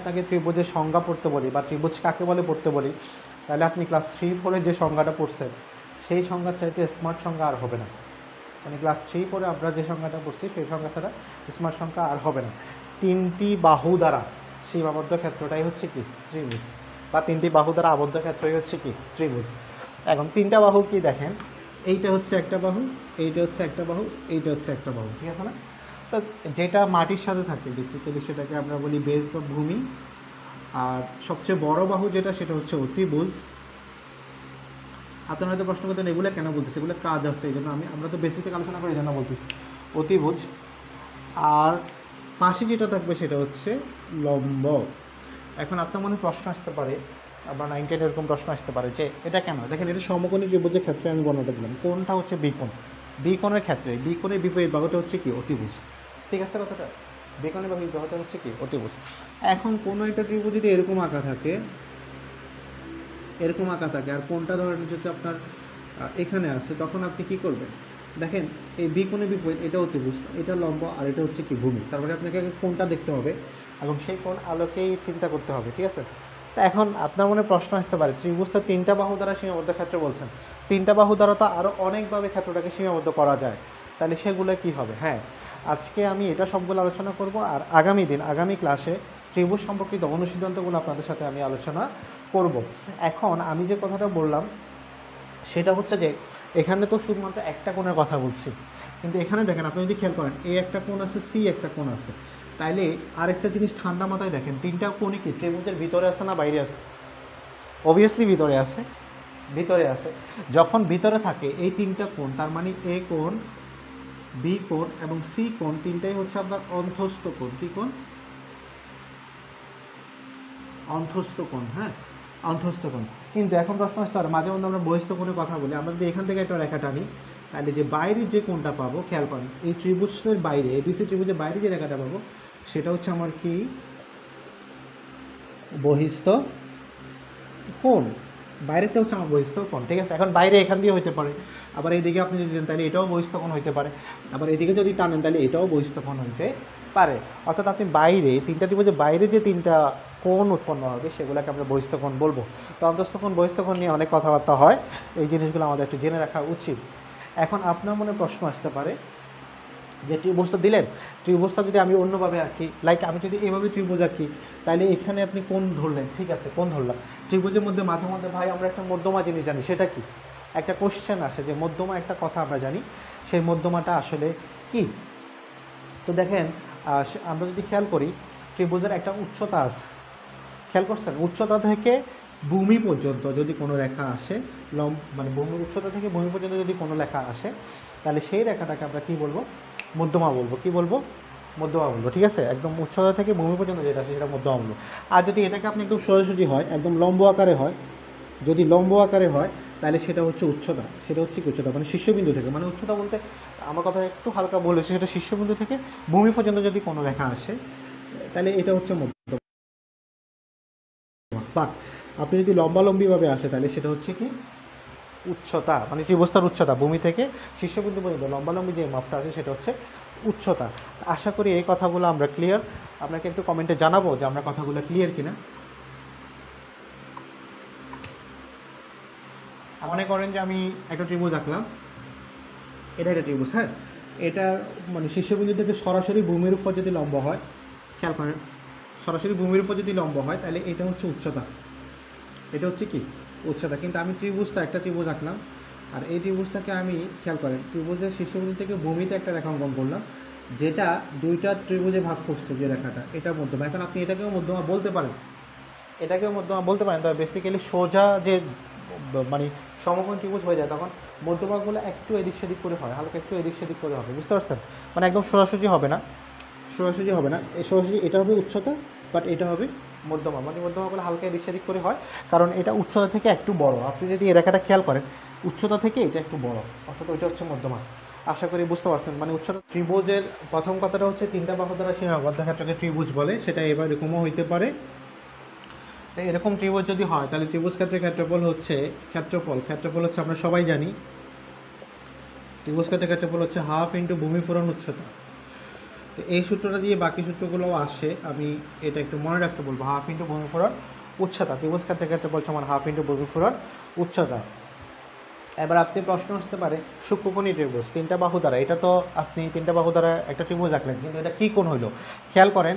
আপনাকে ত্রিভুজের সংজ্ঞা পড়তে বলি বা ত্রিভুজ কাকে বলে পড়তে বলি, তাহলে আপনি ক্লাস 3-4 যে সংজ্ঞাটা পড়ছেন সেই সংজ্ঞার চাইতে স্মার্ট সংজ্ঞা আর হবে না। মানে ক্লাস 3 আমরা যে সংজ্ঞাটা পড়ছি সেই সংজ্ঞা ছাড়া স্মার্ট সংখ্যা আর হবে না। 3টি বাহু দ্বারা সীমাবদ্ধ ক্ষেত্রটাই হচ্ছে কি ত্রিভুজ, বা 3টি বাহু দ্বারা আবদ্ধ ক্ষেত্রই হচ্ছে কি ত্রিভুজ। এখন 3টা বাহু কি দেখেন, এইটা হচ্ছে একটা বাহু, এইটা হচ্ছে একটা বাহু, এইটা হচ্ছে একটা বাহু, ঠিক আছে না? তো যেটা মাটির সাথে থাকে বেসিক্যালি সেটাকে আমরা বলি বেস বা ভূমি। আর সবচেয়ে বড় বাহু যেটা সেটা হচ্ছে অতিভুজ। আপনারা হয়তো প্রশ্ন করতেন এগুলো কেন বলতেছে, এগুলো কাজ আছে এই জন্য আমরা তো বেসিক থেকে আলোচনা করি এই জন্য বলতেছি অতিভুজ। আর পাশে যেটা থাকবে সেটা হচ্ছে লম্ব। এখন আপনার মনে প্রশ্ন আসতে পারে বা 9-10 এরকম প্রশ্ন আসতে পারে যে এটা কেন, দেখেন এটা সমকোণী ত্রিভুজের ক্ষেত্রে আমি বর্ণনা দিলাম, কোনটা হচ্ছে বিকোণ, বিকোণের ক্ষেত্রে বিকোণের বিপরীত বাহুটা হচ্ছে কি অতিভুজ, ঠিক আছে কথাটা? বিকোণের বিপরীত বাহুটা হচ্ছে কি অতিভুজ। এখন কোনো একটা ত্রিভুজ যদি এরকম আঁকা থাকে, এরকম আঁকা থাকে, আর কোনটা ধরেন যদি আপনার এখানে আছে, তখন আপনি কি করবেন, দেখেন এই বিকোণের বিপরীত এটা অতিভুজ, এটা লম্ব, আর এটা হচ্ছে কি ভূমি। তারপরে আপনাকে কোনটা দেখতে হবে এবং সেই কোণ আলোকেই চিন্তা করতে হবে, ঠিক আছে? তা এখন আপনার মনে প্রশ্ন আসতে পারে ত্রিভুজটা 3টা বাহু দ্বারা সীমাবদ্ধ ক্ষেত্র বলছেন, 3টা বাহু দ্বারা তো আরও অনেকভাবে ক্ষেত্রটাকে সীমাবদ্ধ করা যায়, তাহলে সেগুলো কি হবে? হ্যাঁ, আজকে আমি এটা সবগুলো আলোচনা করব, আর আগামী ক্লাসে ত্রিভুজ সম্পর্কিত অনুসিদ্ধান্তগুলো আপনাদের সাথে আমি আলোচনা করব। এখন আমি যে কথাটা বললাম সেটা হচ্ছে যে এখানে তো শুধুমাত্র একটা কোণের কথা বলছি, কিন্তু এখানে দেখেন আপনি যদি খেয়াল করেন এ একটা কোণ আছে, সি একটা কোণ আছে, তাইলে আরেকটা জিনিস ঠান্ডা মাথায় দেখেন, 3টা কোণই কি ত্রিভুজের ভিতরে আছে না বাইরে আছে? অবভিয়াসলি ভিতরে আছে, ভিতরে আছে। যখন ভিতরে থাকে এই 3টা কোণ, তার মানে এ কোণ, বি কোণ এবং সি কোণ, 3টাই হচ্ছে আপনার অন্তস্থ কোণ। কি কোণ? অন্তস্থ কোণ, হ্যাঁ, অন্তস্থ কোণ। কিন্তু এখন প্রশ্ন আসতে পারে, মাঝে মধ্যে আমরা বহিস্থ কোণের কথা বলি, আমরা যদি এখান থেকে একটা রেখা টানি, তাহলে যে বাইরের যে কোণটা পাবো, খেয়াল করেন এই ত্রিভুজের বাইরে, এবিসি ত্রিভুজের বাইরে যে রেখাটা পাবো সেটা হচ্ছে আমার কি বহিস্থ কোণ। বাইরেটা হচ্ছে আমার বহিস্থ কোণ, ঠিক আছে? এখন বাইরে এখান দিয়ে হইতে পারে, আবার এইদিকে আপনি যদি দেন তাহলে এটাও বহিস্থ কোণ হইতে পারে, আবার এদিকে যদি টানেন তাহলে এটাও বহিস্থ কোণ হইতে পারে। অর্থাৎ আপনি বাইরে 3টা ত্রিভুজের বাইরে যে 3টা কোণ উৎপন্ন হবে সেগুলোকে আমরা বহিস্থ কোণ বলবো। তো অন্তস্থ কোণ বহিস্থ কোণ নিয়ে অনেক কথাবার্তা হয়, এই জিনিসগুলো আমাদের একটু জেনে রাখা উচিত। এখন আপনার মনে প্রশ্ন আসতে পারে যে ত্রিভুজটা দিলেন, ত্রিভুজটা যদি আমি অন্যভাবে আঁকি, লাইক আমি যদি এভাবে ত্রিভুজ আঁকি, তাহলে এখানে আপনি কোণ ধরলেন, ঠিক আছে, কোণ ধরলাম। ত্রিভুজের মধ্যে মাঝে মধ্যে ভাই আমরা একটা মধ্যমা জিনিস জানি, সেটা কি? একটা কোশ্চেন আসে যে মধ্যমা একটা কথা আমরা জানি, সেই মধ্যমাটা আসলে কি? তো দেখেন আমরা যদি খেয়াল করি ত্রিভুজের একটা উচ্চতা আছে, খেয়াল করছেন? উচ্চতা থেকে ভূমি পর্যন্ত যদি কোনো রেখা আসে, মানে ভূমির উচ্চতা থেকে ভূমি পর্যন্ত যদি কোনো রেখা আসে, তাহলে সেই রেখাটাকে আমরা কি বলবো? মধ্যমা বলবো। কি বলবো? মধ্যমা বলবো, ঠিক আছে? একদম উচ্চতা থেকে ভূমি পর্যন্ত যেটা আছে সেটা মধ্যমা বলবো। আর যদি এটাকে আপনি একদম সোজাসুজি হয়, একদম লম্ব আকারে হয়, যদি লম্ব আকারে হয় তাহলে সেটা হচ্ছে উচ্চতা। সেটা হচ্ছে কি উচ্চতা, মানে শীর্ষবিন্দু থেকে, মানে উচ্চতা বলতে আমার কথা একটু হালকা বলেছে, সেটা শীর্ষবিন্দু থেকে ভূমি পর্যন্ত যদি কোনো রেখা আসে তাহলে এটা হচ্ছে মধ্যমা। বাট আপনি যদি লম্বালম্বিভাবে আসে তাহলে সেটা হচ্ছে কি উচ্চতা, মানে ত্রিভুজটার উচ্চতা ভূমি থেকে শীর্ষবিন্দু পর্যন্ত লম্বালম্বি যে মাপটা আছে সেটা হচ্ছে উচ্চতা। আশা করি এই কথাগুলো আমরা ক্লিয়ার। আপনাকে একটু কমেন্টে জানাবো যে আমরা কথাগুলো ক্লিয়ার কিনা। মনে করেন যে আমি একটা ত্রিভুজ আঁকলাম, এটা একটা ত্রিভুজ, হ্যাঁ, এটা মানে শীর্ষবিন্দু থেকে সরাসরি ভূমির উপর যদি লম্ব হয়, খেয়াল করেন সরাসরি ভূমির উপর যদি লম্ব হয় তাহলে এটা হচ্ছে উচ্চতা, এটা হচ্ছে কি উচ্চতা। কিন্তু আমি ত্রিভুজটা একটা ত্রিভুজ আঁকলাম, আর এই ত্রিভুজটাকে আমি খেয়াল করেন ত্রিভুজের শীর্ষবিন্দু থেকে ভূমিতে একটা রেখা অঙ্কন করলাম, যেটা দুইটা ত্রিভুজে ভাগ করছে যে রেখাটা, এটা মধ্যমা। এখন আপনি এটাকেও মধ্যমা বলতে পারেন, এটাকেও মধ্যমা বলতে পারেন, তবে বেসিক্যালি সোজা যে মানে সমকোণ ত্রিভুজ হয়ে যায় তখন মধ্যমাগুলো একটু এদিক সেদিক করে হয়, হালকা একটু এদিক সেদিক করে হবে, বুঝতে পারছেন? মানে একদম সোজাসুজি হবে না, সোজাসুজি হবে না, এই সোজাসুজি এটা হবে উচ্চতা, বাট এটা হবে মধ্যমা, মানে মধ্যমাগুলো হালকা এদিক সেদিক করে হয়, কারণ এটা উচ্চতা থেকে একটু বড়। আপনি যদি এই রেখাটা খেয়াল করেন উচ্চতা থেকে এটা একটু বড়, অর্থাৎ ওইটা হচ্ছে মধ্যমা। আশা করি বুঝতে পারছেন। মানে উচ্চতা ত্রিভুজের প্রথম কথাটা হচ্ছে 3টা বাহু দ্বারা সীমাবদ্ধ ক্ষেত্রকে ত্রিভুজ বলে, সেটা এবার এরকমও হইতে পারে। এরকম ত্রিভুজ যদি হয় তাহলে ত্রিভুজ ক্ষেত্রের ক্ষেত্রফল হচ্ছে ক্ষেত্রফল হচ্ছে আমরা সবাই জানি, ত্রিভুজ ক্ষেত্রের ক্ষেত্রফল হচ্ছে হাফ ইন্টু ভূমি পূরণ উচ্চতা। তো এই সূত্রটা দিয়ে বাকি সূত্রগুলোও আসে, আমি এটা একটু মনে রাখতে বলবো। হাফ ইন্টু ভূমি ফলন উচ্চতা, ত্রিভুজ ক্ষেত্রের ক্ষেত্রে বলছে আমার হাফ ইন্টু ভূমি ফলন উচ্চতা। এবার আপনি প্রশ্ন আসতে পারে সূক্ষ্মকোণী ত্রিভুজ তিনটা বাহু দ্বারা, এটা তো আপনি তিনটা বাহু দ্বারা একটা ত্রিভুজ আঁকলেন, কিন্তু এটা কী কোণ হইলো? খেয়াল করেন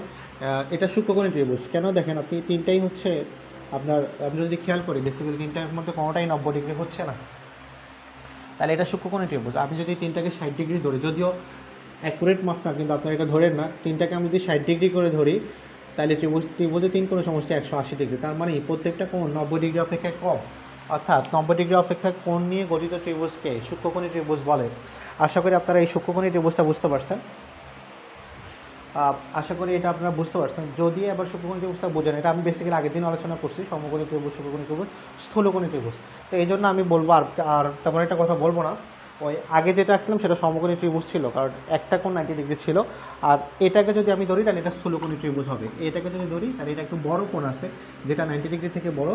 এটা সূক্ষ্মকোণী ত্রিভুজ কেন, দেখেন আপনি তিনটাই হচ্ছে আপনার, আপনি যদি খেয়াল করি বেসিক্যালি তিনটার মধ্যে কোনোটাই 90 ডিগ্রি হচ্ছে না, তাহলে এটা সূক্ষ্মকোণী ত্রিভুজ। আমি যদি তিনটাকে 60 ডিগ্রি ধরি, যদিও অ্যাকুরেট মাপ না, কিন্তু আপনারা এটা ধরেন না, তিনটাকে আমি যদি 60 ডিগ্রি করে ধরি, তাহলে ত্রিভুজে তিন কোণের সমষ্টি 180 ডিগ্রি। তার মানে প্রত্যেকটা কোণ 90 ডিগ্রি অপেক্ষা কম, অর্থাৎ 90 ডিগ্রি অপেক্ষা কোণ নিয়ে গঠিত ত্রিভুজকে সূক্ষ্মকোণী ত্রিভুজ বলে। আশা করি আপনারা এই সূক্ষ্মকোণী ত্রিভুজটা বুঝতে পারছেন। আশা করি এটা আপনারা বুঝতে পারছেন। যদি এবার সূক্ষ্মকোণী ত্রিভুজটা বোঝেন, এটা আমি বেসিক্যালি আগের দিন আলোচনা করছি, সমকোণী ত্রিভুজ, সূক্ষ্মকোণী ত্রিভুজ, স্থূলকোণী ত্রিভুজ। তো এই জন্য আমি বলবো আর তেমন একটা কথা বলবো না। ওই আগে যেটা আসলাম সেটা সমকোণী ত্রিভুজ ছিল, কারণ একটা কোণ 90 ডিগ্রি ছিল। আর এটাকে যদি আমি ধরি তাহলে এটা স্থূলকোণী ত্রিভুজ হবে। এটাকে যদি ধরি তাহলে এটা একটু বড় কোণ আছে, যেটা 90 ডিগ্রি থেকে বড়,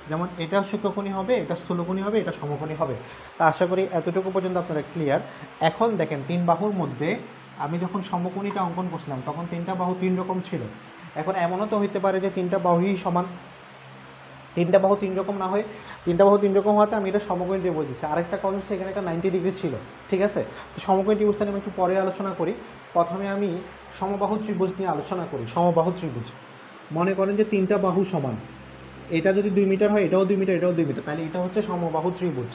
যেমন এটা সূক্ষ্মকোণী হবে, এটা স্থূলকোণী হবে, এটা সমকোণী হবে। তা আশা করি এতটুকু পর্যন্ত আপনারা ক্লিয়ার। এখন দেখেন তিন বাহুর মধ্যে আমি যখন সমকোণীটা অঙ্কন করছিলাম তখন তিনটা বাহু তিন রকম ছিল। এখন এমনও তো হইতে পারে যে তিনটা বাহুই সমান, তিনটা বাহু তিন রকম না হয়, তিনটা বাহু তিন রকম হওয়াতে আমি এটা সমকোণী ত্রিভুজ দিচ্ছি। আরেকটা কথা হচ্ছে এখানে একটা 90 ডিগ্রি ছিল, ঠিক আছে। তো সমকোণী ত্রিভুজটা নিয়ে আমি একটু পরে আলোচনা করি। প্রথমে আমি সমবাহু ত্রিভুজ নিয়ে আলোচনা করি। সমবাহু ত্রিভুজ, মনে করেন যে তিনটা বাহু সমান, এটা যদি 2 মিটার হয়, এটাও 2 মিটার, এটাও 2 মিটার, তাহলে এটা হচ্ছে সমবাহু ত্রিভুজ।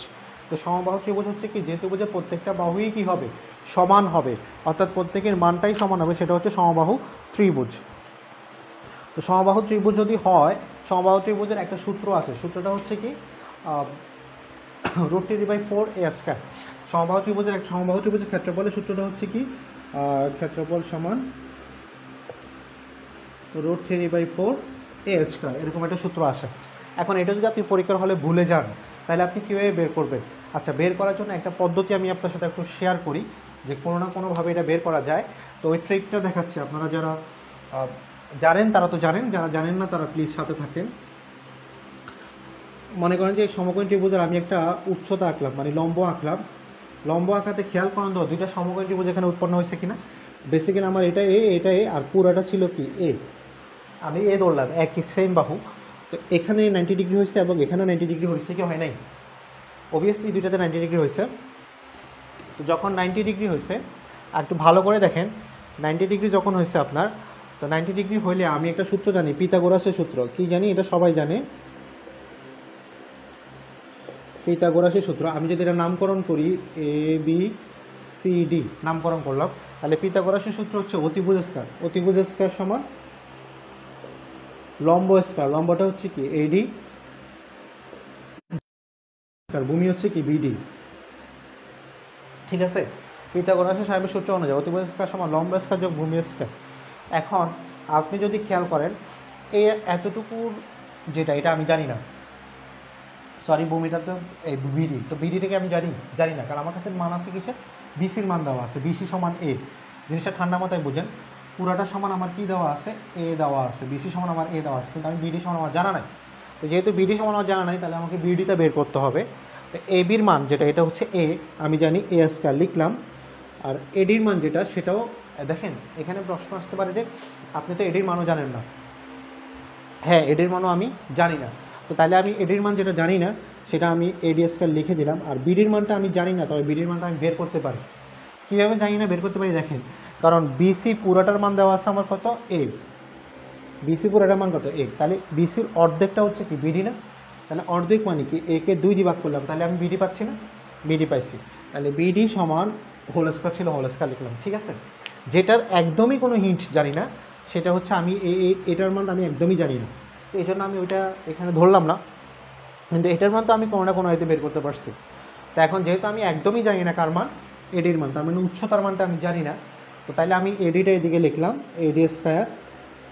তো সমবাহু ত্রিভুজ হচ্ছে কি, যে ত্রিভুজের প্রত্যেকটা বাহুই কি হবে, সমান হবে, অর্থাৎ প্রত্যেকের মানটাই সমান হবে, সেটা হচ্ছে সমবাহু ত্রিভুজ। তো সমবাহু ত্রিভুজ যদি হয়, সমবাহু ত্রিভুজের একটা সূত্র আছে, সূত্রটা হচ্ছে কি √3/4a²। সমবাহু ত্রিভুজের ক্ষেত্রফলের সূত্রটা হচ্ছে কি, ক্ষেত্রফল সমান √3/4a², এরকম একটা সূত্র আসে। এখন এটা যদি আপনি পরীক্ষার হলে ভুলে যান, তাহলে আপনি কীভাবে বের করবেন? আচ্ছা, বের করার জন্য একটা পদ্ধতি আমি আপনার সাথে একটু শেয়ার করি, যে কোনো না কোনোভাবে এটা বের করা যায়। তো ওই ট্রিকটা দেখাচ্ছি, আপনারা যারা জানেন তারা তো জানেন, যারা জানেন না তারা প্লিজ সাথে থাকেন। মনে করেন যে সমকোণী ত্রিভুজের আমি একটা উচ্চতা আঁকলাম, মানে লম্ব আঁকলাম। লম্ব আঁকাতে খেয়াল করেন তো দুইটা সমকোণী ত্রিভুজ এখানে উৎপন্ন হয়েছে কিনা। বেসিক্যালি আমার এটা এ আর পুরাটা ছিল কি এ, আমি এ ধরলাম, একই সেম বাহু। তো এখানে 90 ডিগ্রি হয়েছে এবং এখানে 90 ডিগ্রি হয়েছে কি হয় নাই? অবভিয়াসলি দুইটাতে 90 ডিগ্রি হয়েছে। তো যখন 90 ডিগ্রি হয়েছে, আর একটু ভালো করে দেখেন, 90 ডিগ্রি যখন হয়েছে আপনার, তো 90 ডিগ্রি হইলে আমি একটা সূত্র জানি, পিথাগোরাসের সূত্র। কি জানি? এটা সবাই জানে, পিথাগোরাসের সূত্র। আমি যদি এটা নামকরণ করি ABCD নামকরণ করলাম, তাহলে পিথাগোরাসের সূত্র হচ্ছে অতিভুজ স্কয়ার। অতিভুজ স্কয়ার সমান লম্ব স্কয়ার। লম্বটা হচ্ছে কি AD, ভূমি হচ্ছে কি BD, ঠিক আছে। পিথাগোরাসের সাহেবের সূত্র অনুযায়ী অতিভুজ স্কয়ার সমান লম্ব স্কয়ার যোগ ভূমি স্কয়ার। এখন আপনি যদি খেয়াল করেন, এই এতটুকুর যেটা, এটা আমি জানি না, সরি ভূমিটা তো এই বিডি, তো বিডিটাকে আমি জানি না, কারণ আমার কাছে মান আছে কিসের, বিসির মান দেওয়া আছে, বিসি সমান এ। জিনিসটা ঠান্ডা মাথায় বুঝেন, পুরাটা সমান আমার কি দেওয়া আছে, এ দেওয়া আছে, বিসি সমান আমার এ দেওয়া আছে, কিন্তু আমি বিডি সমান আমার জানা নাই। তো যেহেতু বিডি সমান আমার জানা নাই, তাহলে আমাকে বিডিটা বের করতে হবে। তো এ বির মান যেটা, এটা হচ্ছে এ, আমি জানি A² লিখলাম। আর এডির মান যেটা, সেটাও দেখেন, এখানে প্রশ্ন আসতে পারে যে আপনি তো এডির মানও জানেন না। হ্যাঁ, এডির মানও আমি জানি না। তো তাহলে আমি এডির মান যেটা জানি না, সেটা আমি AD² লিখে দিলাম। আর বিডির মানটা আমি জানি না, তবে বিডির মানটা আমি বের করতে পারি। কীভাবে জানি না বের করতে পারি দেখেন, কারণ বিসি পুরাটার মান দেওয়া আছে আমার কত, এ। বিসি পুরাটার মান কত, এ। তাহলে বিসির অর্ধেকটা হচ্ছে কি বিডি না? তাহলে অর্ধেক মানে কি, একে 2 দিয়ে ভাগ করলাম, তাহলে আমি বিডি পাচ্ছি না, বিডি পাইছি। তাহলে বিডি সমান হোল স্কয়ার ছিল, হোল স্কয়ার লিখলাম, ঠিক আছে। যেটার একদমই কোনো হিন্ট জানি না, সেটা হচ্ছে আমি এটার মান আমি একদমই জানি না, তো এই জন্য আমি ওইটা এখানে ধরলাম না। কিন্তু এটার মান তো আমি কোনো না কোনো হয়তো বের করতে পারছি। তো এখন যেহেতু আমি একদমই জানি না কার মান, এডির মান, তার মানে উচ্চতার মানটা আমি জানি না। তো তাহলে আমি এডিটা এদিকে লিখলাম, AD²।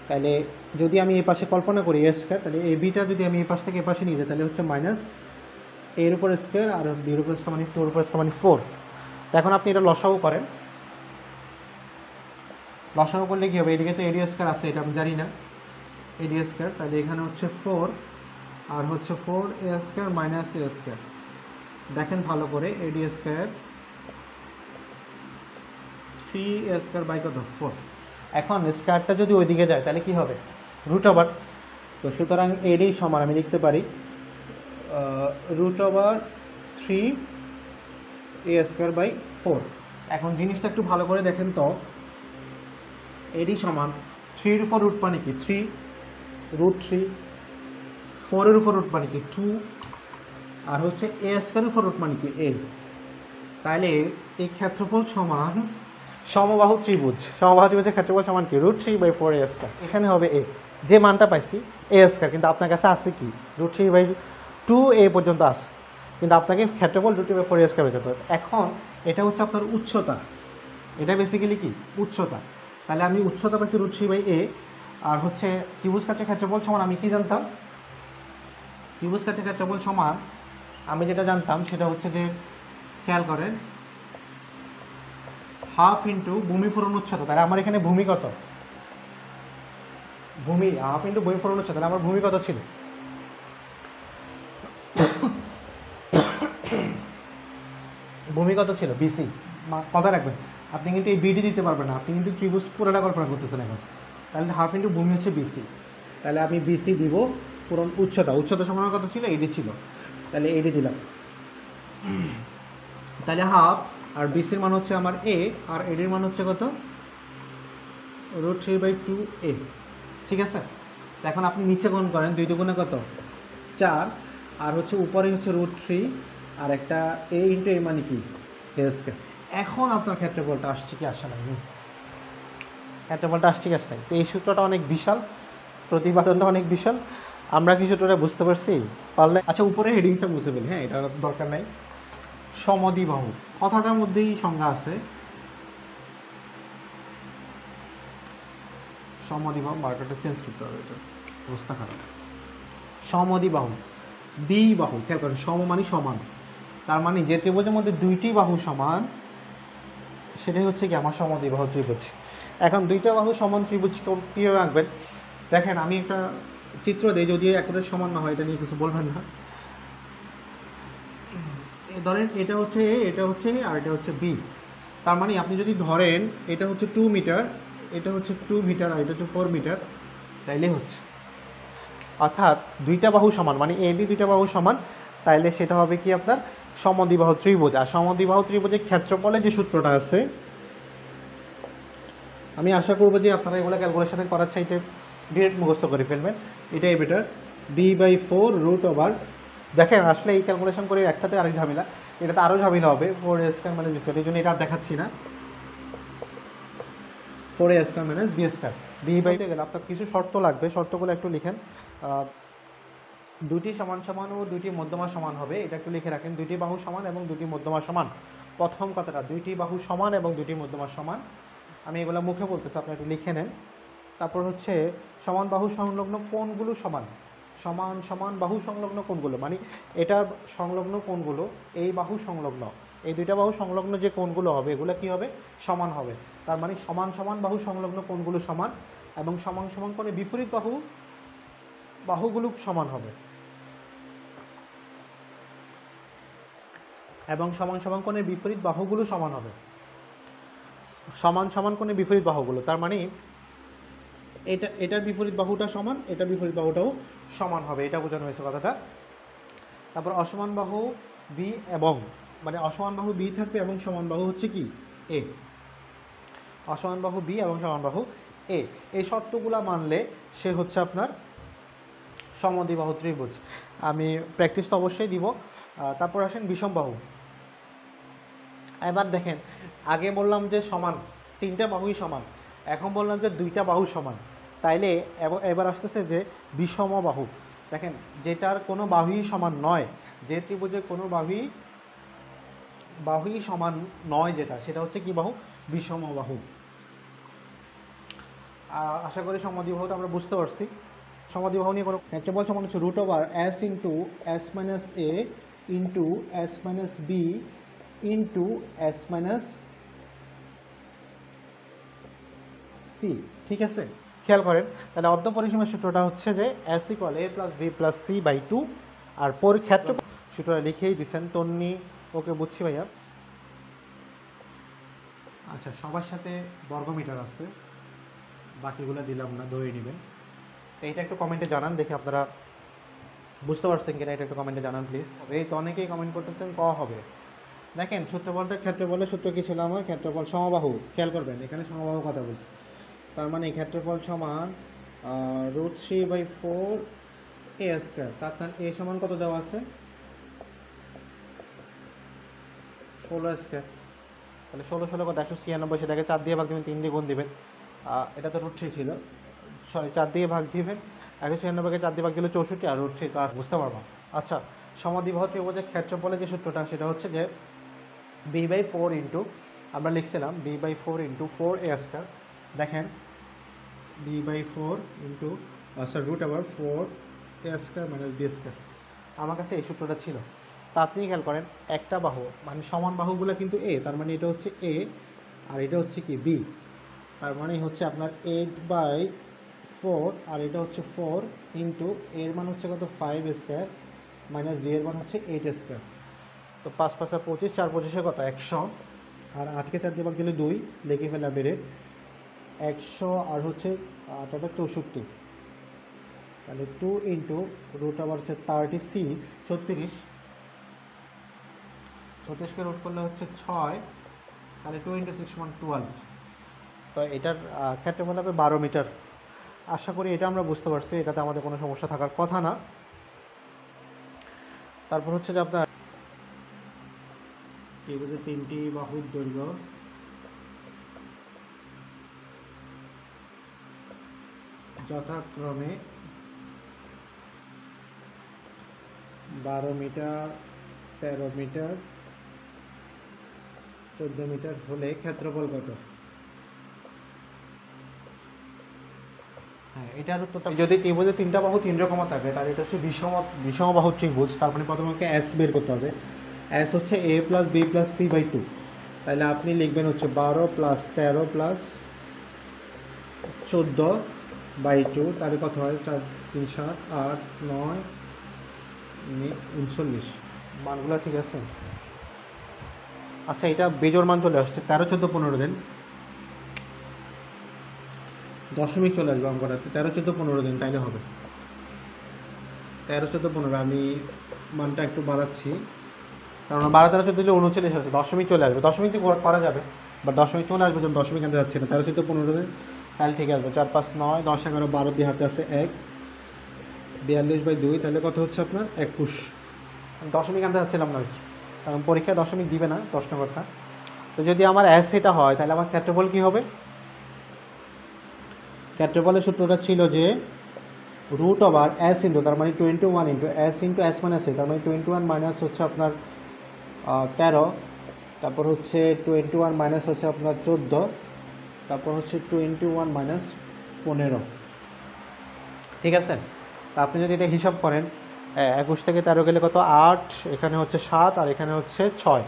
তাহলে যদি আমি এই পাশে কল্পনা করি A², তাহলে এবিটা যদি আমি এই পাশ থেকে এ পাশে নিয়ে যাই, তাহলে হচ্ছে মাইনাস এর উপর স্কোয়ার আর বির উপর স্কোয়ার মানে 2 উপর স্কোয়ার মানে 4। তো এখন আপনি এটা লসাগু করেন, লসাগু করলে কী হবে, এদিকে তো AD² আছে, এটা আমি জানি না, AD²। তাহলে এখানে হচ্ছে 4 আর হচ্ছে 4A² মাইনাস A²। দেখেন ভালো করে, AD² 3A² বাই কত, 4। এখন স্কয়ারটা যদি ওইদিকে যায় তাহলে কি হবে, রুট ওভার। তো সুতরাং এডি সমান আমি লিখতে পারি √3a²/4। এখন জিনিসটা একটু ভালো করে দেখেন তো, এডি সমান 3 এর উপর রুট মানে কি 3, √3, 4 এর উপর রুট মানে কি 2, আর হচ্ছে a² এর উপর রুট মানে কি a। তাহলে এই ক্ষেত্রফল সমান সমবাহু ত্রিভুজ, সমবাহু ত্রিভুজের ক্ষেত্রফল সমান কি √3/4a²। এখানে হবে a, যে মানটা পাইছি a², কিন্তু আপনার কাছে আছে কি √3/2a পর্যন্ত আছে, কিন্তু আপনাকে ক্ষেত্রফল √3/4a² বের করতে হবে। এখন এটা হচ্ছে আপনার উচ্চতা, এটা বেসিক্যালি কি উচ্চতা। তাহলে আমি উচ্চতা পাইছি √3/a, আর হচ্ছে ত্রিভুজ ক্ষেত্রের ক্ষেত্রফল সমান আমি কি জানতাম, ত্রিভুজ ক্ষেত্রের ক্ষেত্রফল সমান আমি যেটা জানতাম সেটা হচ্ছে যে, খেয়াল করেন, হাফ ইন্টু ভূমি পূরণ উচ্চতা। তাহলে আমার এখানে ভূমি কত, ভূমি হাফ ইন্টু ভূমি পূরণ উচ্চতা, তাহলে আমার ভূমি কত ছিল, ভূমি কত ছিল বিসি। কথা রাখবেন, আপনি কিন্তু এই বিডি দিতে পারবেন না, আপনি কিন্তু ত্রিভুজ পুরোটা কল্পনা করতেছেন এখন। তাহলে হাফ ইন্টু ভূমি হচ্ছে বিসি, তাহলে আমি বিসি দিব, পূরণ উচ্চতা, উচ্চতা সমান কত ছিল এডি ছিল, তাহলে এডি দিলাম। তাহলে হাফ, আর বিসির মান হচ্ছে আমার এ, আর এডির মান হচ্ছে কত √3/2a। ঠিক আছে, এখন আপনি নিচে গুণ করেন, 2 দুগুণে কত 4, আর হচ্ছে উপরে হচ্ছে √3, আর একটা a ইন্টু a মানে কি a²। এখন আপনার ক্ষেত্রফলটা আসছে কি আসছে না, ক্ষেত্রফলটা আসছে কি আসছে না। তো এই সূত্রটা অনেক বিশাল, প্রতিপাদনটা অনেক বিশাল। আমরা কি সূত্রটা বুঝতে পারছি, পারলে আচ্ছা উপরে হেডিংসটা বুঝতে পেলি, হ্যাঁ এটা দরকার নাই। সমদ্বিবাহু কথাটার মধ্যেই সংজ্ঞা আছে, সমদ্বিবাহু মার্কারটা চেঞ্জ করতে হবে, এটা অবস্থা খারাপ। সমদ্বিবাহু, দ্বিবাহু, খেয়াল করেন সম মানে সমান, তার মানে যে ত্রিভুজের মধ্যে দুইটি বাহু সমান সেটাই হচ্ছে কি আমার সমদ্বিবাহু ত্রিভুজ। এখন দুইটা বাহু সমান ত্রিভুজ কীভাবে আঁকবেন, দেখেন আমি একটা চিত্র দিই, যদি একেবারে সমান না হয় এটা নিয়ে কিছু বলবেন না। ধরেন এটা হচ্ছে এ, এটা হচ্ছে এ, আর এটা হচ্ছে বি। তার মানে আপনি যদি ধরেন এটা হচ্ছে 2 মিটার, এটা হচ্ছে 2 মিটার, আর এটা হচ্ছে 4 মিটার, তাইলে হচ্ছে অর্থাৎ দুইটা বাহু সমান, মানে এ বি দুইটা বাহু সমান, তাইলে সেটা হবে কি আপনার সমদ্বিবাহু ত্রিভুজ। আর সমদ্বিবাহু ত্রিভুজের ক্ষেত্রফলের যে সূত্রটা আছে, আমি আশা করবো যে আপনারা এগুলো ক্যালকুলেশনে করার চাইতে ডিরেক্ট মুখস্থ করে ফেলবেন, এটাই বেটার। b/4 √, দেখেন আসলে এই ক্যালকুলেশন করে একটাতে আরেক ঝামেলা, এটাতে আরও ঝামেলা হবে 4a² - b², এই জন্য এটা আর দেখাচ্ছি না। 4a² - b², b/তে গেলে আপনার কিছু শর্ত লাগবে, শর্তগুলো একটু লিখেন। দুটি সমান সমান ও দুটি মধ্যমা সমান হবে, এটা একটু লিখে রাখেন, দুটি বাহু সমান এবং দুটি মধ্যমা সমান। প্রথম কথাটা দুইটি বাহু সমান এবং দুটি মধ্যমা সমান, আমি এগুলো মুখে বলতেছি, আপনি একটু লিখে নেন। তারপর হচ্ছে সমান বাহু সংলগ্ন কোণগুলো সমান, সমান সমান বাহু সংলগ্ন কোণগুলো, মানে এটার সংলগ্ন কোণগুলো এই বাহু সংলগ্ন, এই দুইটা বাহু সংলগ্ন যে কোণগুলো হবে এগুলো কি হবে সমান হবে। তার মানে সমান সমান বাহু সংলগ্ন কোণগুলো সমান, এবং সমান সমান কোণে বিপরীত বাহুগুলো সমান হবে, এবং সমান সমান কোণের বিপরীত বাহুগুলো সমান হবে, সমান সমান কোণের বিপরীত বাহুগুলো। তার মানে এটার বিপরীত বাহুটা সমান, এটার বিপরীত বাহুটাও সমান হবে, এটা বোঝানো হয়েছে কথাটা। তারপর অসমান বাহু বি, এবং মানে অসমান বাহু বি থাকবে এবং সমান বাহু হচ্ছে কি এ, অসমান বাহু বি এবং সমান বাহু এ। এই শর্তগুলো মানলে সে হচ্ছে আপনার সমদ্বিবাহু ত্রিভুজ। আমি প্র্যাকটিস তো অবশ্যই দিব। তারপর আসেন বিষম বাহু। এবার দেখেন, আগে বললাম যে সমান, তিনটা বাহুই সমান, এখন বললাম যে দুইটা বাহু সমান, তাইলে এবার আসতেছে যে বিষম বাহু। দেখেন যেটার কোনো বাহুই সমান নয়, যে ত্রিভুজের কোনো বাহুই সমান নয়, সেটা হচ্ছে কি বাহু, বিষম বাহু। আশা করি সমদ্বিবাহুটা আমরা বুঝতে পারছি। সমদ্বিবাহু নিয়ে কোনো ক্ষেত্রফল সমান হচ্ছে √s into s - a into s - b into s - c। ঠিক আছে, খেয়াল করেন, তাহলে অর্ধ পরিসীমার সূত্রটা হচ্ছে যে s = a + b + c/2, আর ক্ষেত্র সূত্রটা লিখেই দিচ্ছেন তন্নি। ওকে বুঝছি ভাইয়া। আচ্ছা, সবার সাথে বর্গমিটার আছে, বাকিগুলো দিলাম না, ধরে নেবেন। তো এটা একটু কমেন্টে জানান, দেখি আপনারা বুঝতে পারছেন কিনা, এটা একটু কমেন্টে জানান প্লিজ। এই তো অনেকেই কমেন্ট করতেছেন ক হবে। দেখেন সূত্র বলতে, ক্ষেত্রফলের সূত্র কি ছিল আমার? ক্ষেত্রফল সমবাহু, খেয়াল করবেন এখানে সমবাহু কথা বলছি। তার মানে ক্ষেত্রফল সমান √3/4 a স্কয়ার। তার এ সমান কত দেওয়া আছে? 16 স্কয়ার। তাহলে 16 কত? 196, সেটাকে 4 দিয়ে ভাগ দিবেন, 3 দিয়ে গুণ দিবেন। এটা তো √3 ছিল, সরি 4 দিয়ে ভাগ দিবেন। 196কে 4 দিয়ে ভাগ দিলে 64, আর √3 তো বুঝতে পারবো। আচ্ছা, সমদ্বিবাহু ত্রিভুজের ক্ষেত্রফলের যে সূত্রটা সেটা হচ্ছে যে b/4 ইন্টু, আমরা লিখছিলাম b/4 ইন্টু 4a স্কয়ার। দেখেন b/4 into √4a square minus b square. আমার কাছে এই সূত্রটা ছিল। তা আপনি খেয়াল করেন, একটা বাহু মানে সমান বাহুগুলো কিন্তু এ, তার মানে এটা হচ্ছে এ আর এটা হচ্ছে কি বি। তার মানে হচ্ছে আপনার 8/4 আর এটা হচ্ছে 4 ইন্টু এর মান হচ্ছে কত? 5 স্কয়ার মাইনাস বি এর মান হচ্ছে 8 স্কয়ার। তো 5 5 25, 4 25 কত? 100, আর 8কে 4 দিয়ে ভাগ দিলে 2, লিখে ফেলা বেড়ে 100 আর হচ্ছে 8 64। তাহলে 2 ইন্টু রুট আবার হচ্ছে 36, 36কে রুট করলে হচ্ছে 6, তাহলে 2 ইন্টু 6 = 12। তো এটার ক্ষেত্রফল হবে 12 মিটার। আশা করি এটা আমরা বুঝতে পারছি, এটাতে আমাদের কোনো সমস্যা থাকার কথা না। তারপর হচ্ছে যে আপনার ত্রিভুজের 3টি বাহুর দৈর্ঘ্য যথাক্রমে 12 মিটার, 13 মিটার, 14 মিটার হলে ক্ষেত্রফল কত? হ্যাঁ, এটার উত্তরটা, যদি ত্রিভুজের 3টা বাহু 3 রকম থাকে তাহলে এটা হচ্ছে বিষম বাহু ত্রিভুজ। তারপরে প্রথমে আমাকে এস বের করতে হবে। এস হচ্ছে a + b + c/2। তাহলে আপনি লিখবেন হচ্ছে 12 + 13 + 14/2। তাহলে কত হয়? 4 3 7 8 9 39। মানগুলো ঠিক আছে? আচ্ছা, এটা বেজোড় মান চলে আসছে। 13 14 15 দিন, দশমিক চলে আসবে অঙ্কটাতে। 13 14 15 দিন, তাইলে হবে 13 14 15। আমি মানটা একটু বাড়াচ্ছি, কারণ 12 13 14 দিলে 39 আছে, দশমিক চলে আসবে। দশমিক তো করা যাবে, বাট দশমিক চলে আসবে, যখন দশমিক আনতে যাচ্ছে না। 13 14 15 দিন, তাহলে ঠিক আসবে। 4 5 9 10 11 12 দিয়ে হাতে আছে 1, 42/2। তাহলে কত হচ্ছে আপনার? 21। দশমিক আনতে যাচ্ছিলাম না, কারণ পরীক্ষায় দশমিক দিবে না, প্রশ্ন কথা। তো যদি আমার এস এটা হয়, তাহলে আমার ক্ষেত্রফল কী হবে? ক্ষেত্রফলের সূত্রটা ছিল যে √s ইন্টু, তার মানে 21 into s into s minus a, তার মানে 21 মাইনাস হচ্ছে আপনার 13, তারপর হচ্ছে 21 মাইনাস হচ্ছে আপনার 14, তারপর হচ্ছে 21 মাইনাস 15। ঠিক আছে? তা আপনি যদি এটা হিসাব করেন, 21 থেকে 13 গেলে কত? 8, এখানে হচ্ছে 7 আর এখানে হচ্ছে 6।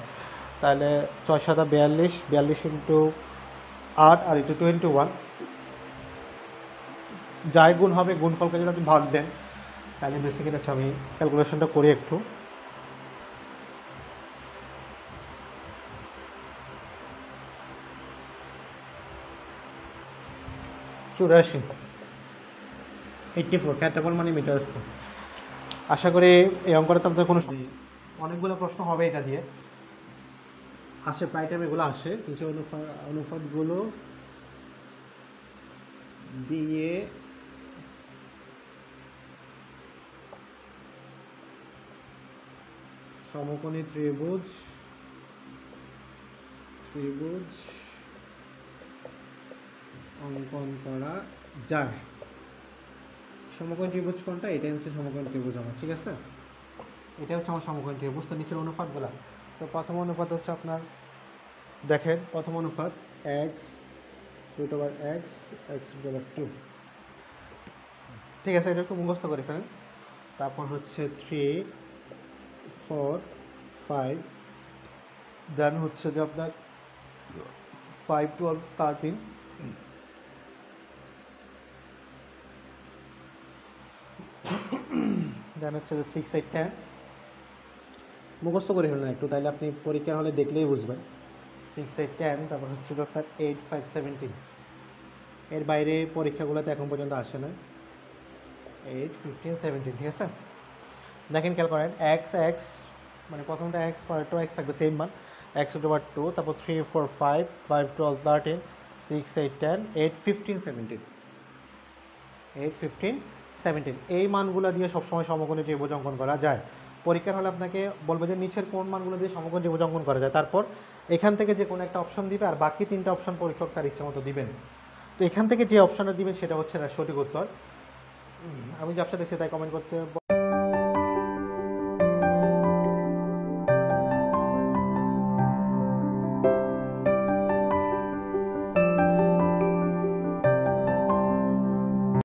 তাহলে 6 7 42, 42 ইন্টু 8 আর একটু 21, যাই গুণ হবে, গুণফলকে যদি আপনি ভাগ দেন তাহলে বেসিক্যালি আচ্ছা আমি ক্যালকুলেশনটা করি একটু। চুরাশি, 84, ক্ষেত্রফল মানে মিটার স্কয়ার। আশা করি এই অঙ্কটা তো আপনাদের কোনো, অনেকগুলো প্রশ্ন হবে এটা দিয়ে আসে, প্রায় টাইম এগুলো আসে। কিছু অনুপাতগুলো দিয়ে সমকোণী ত্রিভুজ অঙ্কন করা যায়। সমকোণী ত্রিভুজ কোনটা? এটাই হচ্ছে সমকোণী ত্রিভুজ আমার। ঠিক আছে, এটা হচ্ছে আমার সমকোণী ত্রিভুজ। তো নিচের অনুপাতগুলো, তো প্রথম অনুপাত হচ্ছে আপনার, দেখেন প্রথম অনুপাত x √x x√2। ঠিক আছে, এটা একটু মুখস্থ করে ফেলেন। তারপর হচ্ছে 3 4 5, দেন হচ্ছে যে আপনার 5 12 13, দেন হচ্ছে যে 6 8 10। মুখস্থ করে ফেলেন একটু, তাহলে আপনি পরীক্ষা হলে দেখলেই বুঝবেন। 6 8 10, তারপর হচ্ছে আপনার 8 5 17। এর বাইরে পরীক্ষাগুলোতে এখন পর্যন্ত আসে না। 8, 15, 17, ঠিক আছে। দেখেন খেয়াল করেন এক্স এক্স মানে প্রথমটা এক্স পরেরটাও এক্স থাকবে সেম মান, এক্স টু পাওয়ার 2, তারপর 3, 4, 5, 5, 12, 13, 6, 8, 10, 8, 15, 17, 8, 15, 17 এই মানগুলো দিয়ে সবসময় সমকোণী ত্রিভুজ অঙ্কন করা যায়। পরীক্ষার হলে আপনাকে বলবে যে নিচের কোন মানগুলো দিয়ে সমকোণী ত্রিভুজ অঙ্কন করা যায়, তারপর এখান থেকে যে কোনো একটা অপশন দিবে আর বাকি 3টা অপশন পরীক্ষক তার ইচ্ছা মতো দিবেন। তো এখান থেকে যে অপশনটা দিবেন সেটা হচ্ছে সঠিক উত্তর। আমি ব্যবসা দেখছি তাই কমেন্ট করতে